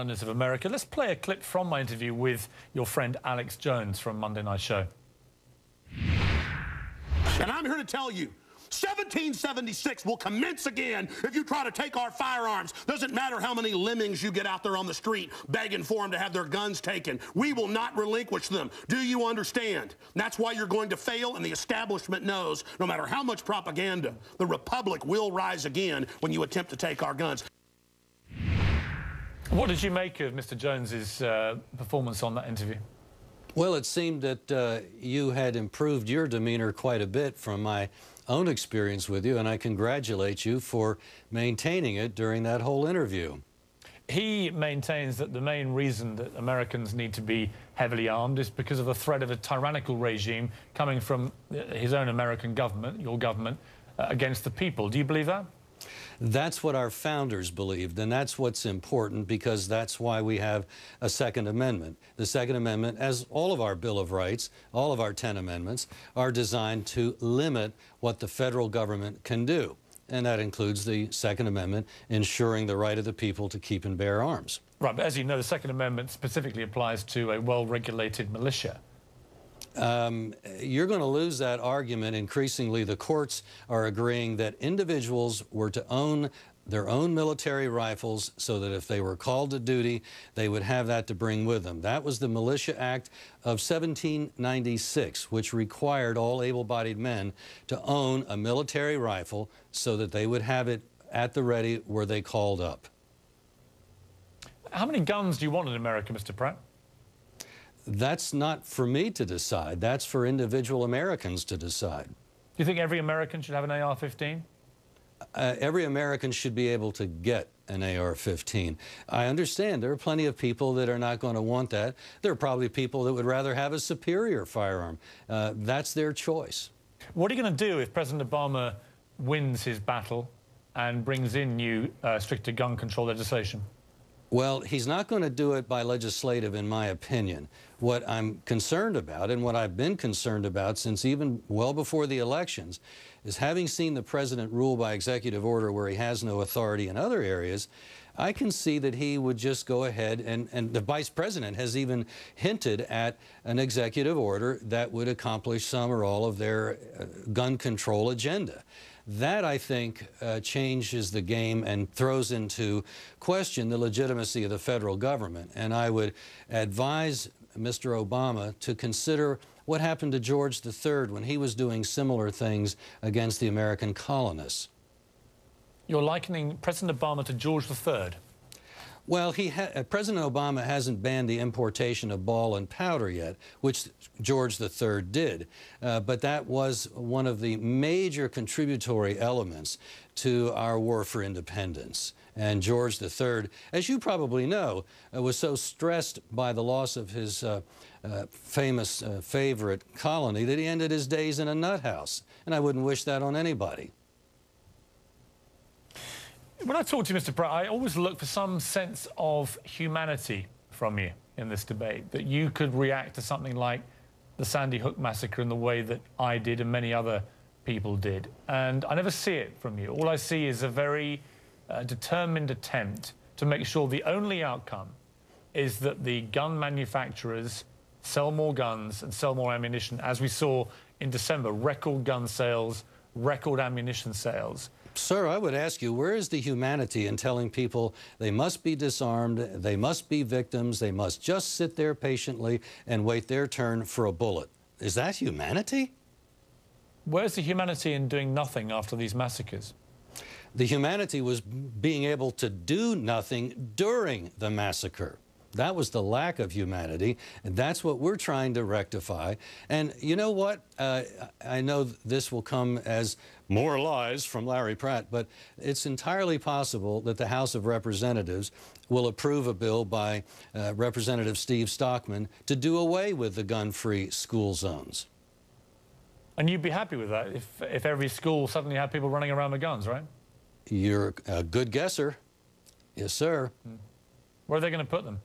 Of America. Let's play a clip from my interview with your friend Alex Jones from Monday Night Show. And I'm here to tell you, 1776 will commence again if you try to take our firearms. Doesn't matter how many lemmings you get out there on the street begging for them to have their guns taken. We will not relinquish them. Do you understand? That's why you're going to fail, and the establishment knows no matter how much propaganda, the Republic will rise again when you attempt to take our guns. What did you make of Mr. Jones's performance on that interview? Well, it seemed that you had improved your demeanor quite a bit from my own experience with you, and I congratulate you for maintaining it during that whole interview. He maintains that the main reason that Americans need to be heavily armed is because of the threat of a tyrannical regime coming from his own American government, your government, against the people. Do you believe that? That's what our founders believed, and that's what's important, because that's why we have a Second Amendment. The Second Amendment, as all of our Bill of Rights, all of our 10 amendments, are designed to limit what the federal government can do. And that includes the Second Amendment ensuring the right of the people to keep and bear arms. Right, but as you know, the Second Amendment specifically applies to a well-regulated militia. You're going to lose that argument. Increasingly, the courts are agreeing that individuals were to own their own military rifles so that if they were called to duty, they would have that to bring with them. That was the Militia Act of 1796, which required all able-bodied men to own a military rifle so that they would have it at the ready were they called up. How many guns do you want in America, Mr. Pratt? That's not for me to decide. That's for individual Americans to decide. Do you think every American should have an AR-15? Every American should be able to get an AR-15. I understand there are plenty of people that are not going to want that. There are probably people that would rather have a superior firearm. That's their choice. What are you going to do if President Obama wins his battle and brings in new stricter gun control legislation? Well, he's not going to do it by legislative, in my opinion. What I'm concerned about, and what I've been concerned about since even well before the elections, is having seen the president rule by executive order where he has no authority in other areas, I can see that he would just go ahead, and the vice president has even hinted at an executive order that would accomplish some or all of their gun control agenda. That, I think, changes the game and throws into question the legitimacy of the federal government. And I would advise Mr. Obama to consider what happened to George III when he was doing similar things against the American colonists. You're likening President Obama to George III? Well, President Obama hasn't banned the importation of ball and powder yet, which George III did. But that was one of the major contributory elements to our war for independence. And George III, as you probably know, was so stressed by the loss of his famous favorite colony that he ended his days in a nut house. And I wouldn't wish that on anybody. When I talk to you, Mr. Pratt, I always look for some sense of humanity from you in this debate, that you could react to something like the Sandy Hook massacre in the way that I did and many other people did. And I never see it from you. All I see is a very determined attempt to make sure the only outcome is that the gun manufacturers sell more guns and sell more ammunition, as we saw in December, record gun sales, record ammunition sales. Sir, I would ask you, where is the humanity in telling people they must be disarmed, they must be victims, they must just sit there patiently and wait their turn for a bullet? Is that humanity? Where's the humanity in doing nothing after these massacres? The humanity was being able to do nothing during the massacre. That was the lack of humanity, and that's what we're trying to rectify. And you know what? I know this will come as more lies from Larry Pratt, but it's entirely possible that the House of Representatives will approve a bill by Representative Steve Stockman to do away with the gun-free school zones. And you'd be happy with that if every school suddenly had people running around with guns, right? You're a good guesser. Yes, sir. Where are they going to put them?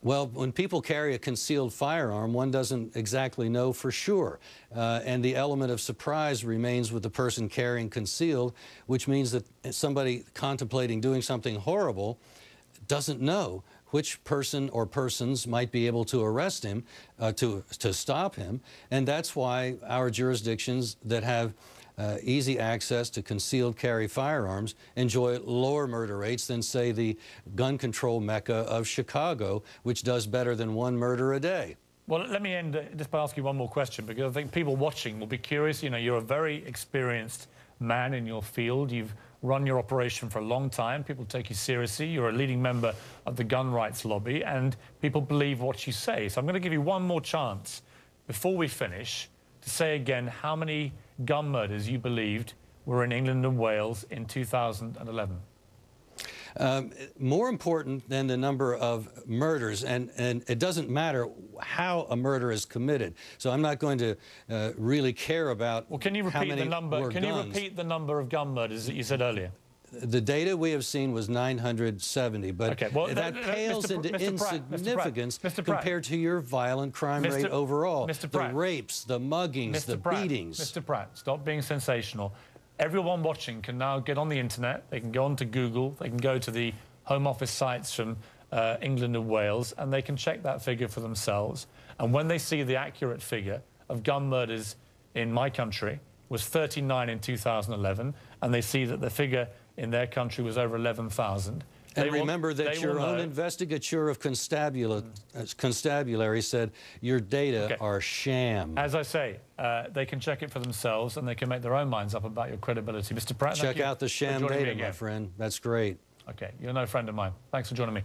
Well, when people carry a concealed firearm, one doesn't exactly know for sure. And the element of surprise remains with the person carrying concealed, which means that somebody contemplating doing something horrible doesn't know which person or persons might be able to arrest him, to stop him. And that's why our jurisdictions that have easy access to concealed carry firearms enjoy lower murder rates than, say, the gun control mecca of Chicago, which does better than 1 murder a day. Well, let me end just by asking one more question, because I think people watching will be curious. You know, you're a very experienced man in your field. You've run your operation for a long time. People take you seriously. You're a leading member of the gun rights lobby, and people believe what you say. So I'm going to give you one more chance before we finish to say again how many gun murders you believed were in England and Wales in 2011. More important than the number of murders, and it doesn't matter how a murder is committed. So I'm not going to really care about. Well, can you repeat the number? Can you repeat the number of gun murders that you said earlier? The data we have seen was 970, but okay, well, that pales into insignificance compared to your violent crime rate overall. The rapes, the muggings, the beatings. Mr. Pratt, stop being sensational. Everyone watching can now get on the internet. They can go onto Google. They can go to the Home Office sites from England and Wales, and they can check that figure for themselves. And when they see the accurate figure of gun murders in my country was 39 in 2011, and they see that the figure in their country was over 11,000. And remember that your own investigature of constabulary said your data are sham. As I say, they can check it for themselves, and they can make their own minds up about your credibility. Mr. Pratt, check out the sham data, my friend. That's great. Okay, you're no friend of mine. Thanks for joining me.